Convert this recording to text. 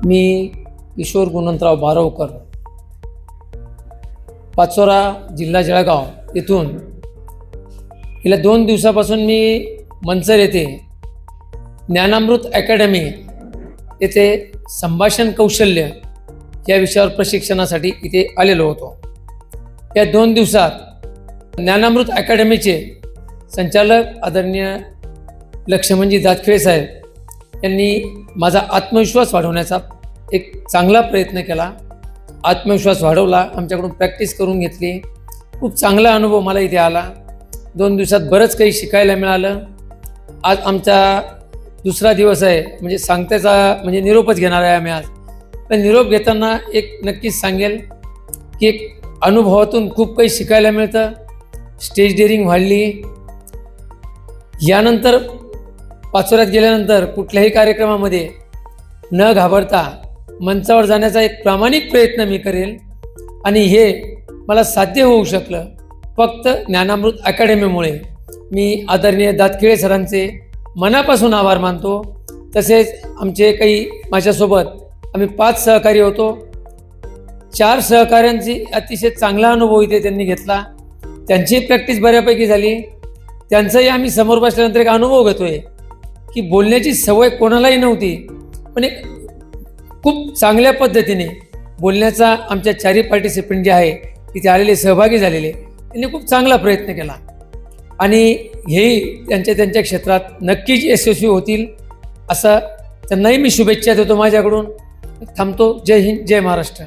मी किशोर गुणवंतराव बारवकर, पाचोरा, जिल्हा जळगाव येथून गेल्या 2 दिवसापासून मी मंचर येथे ज्ञानामृत अकॅडमी येथे संभाषण कौशल्य या विषयावर प्रशिक्षणासाठी इथे आलेलो होतो. या 2 दिवसात ज्ञानामृत अकॅडमीचे संचालक आदरणीय लक्ष्मणजी दातखिळे साहेब यांनी माझा आत्मविश्वास वाढवण्याचा एक चांगला प्रयत्न केला. आत्मविश्वास वाढवला, आमच्याकडून प्रॅक्टिस करून घेतली. खूप चांगला अनुभव मला इथे आला. 2 दिवसात बरंच काही शिकायला मिळालं. आज आमचा दुसरा दिवस आहे, म्हणजे सांगतेचा म्हणजे निरोपच घेणार आहे आम्ही आज. तर निरोप घेताना एक नक्कीच सांगेल की एक अनुभवातून खूप काही शिकायला मिळतं. स्टेज डेअरिंग वाढली. यानंतर पाचोऱ्यात गेल्यानंतर कुठल्याही कार्यक्रमामध्ये न घाबरता मंचावर जाण्याचा एक प्रामाणिक प्रयत्न मी करेल आणि हे मला साध्य होऊ शकलं फक्त ज्ञानामृत अकॅडमीमुळे. मी आदरणीय दातखिळे सरांचे मनापासून आभार मानतो. तसेच आमचे काही माझ्यासोबत आम्ही 5 सहकारी होतो. 4 सहकाऱ्यांची अतिशय चांगला अनुभव इथे त्यांनी घेतला. त्यांची प्रॅक्टिस बऱ्यापैकी झाली. त्यांचाही आम्ही समोर बसल्यानंतर एक अनुभव घेतोय की बोलण्याची सवय कोणालाही नव्हती, पण एक खूप चांगल्या पद्धतीने बोलण्याचा आमच्या 4 पार्टिसिपंट जे आहे तिथे आलेले सहभागी झालेले त्यांनी खूप चांगला प्रयत्न केला आणि हेही त्यांच्या क्षेत्रात नक्कीच यशस्वी होतील असं त्यांनाही मी शुभेच्छा देतो माझ्याकडून. थांबतो. जय हिंद, जय महाराष्ट्र.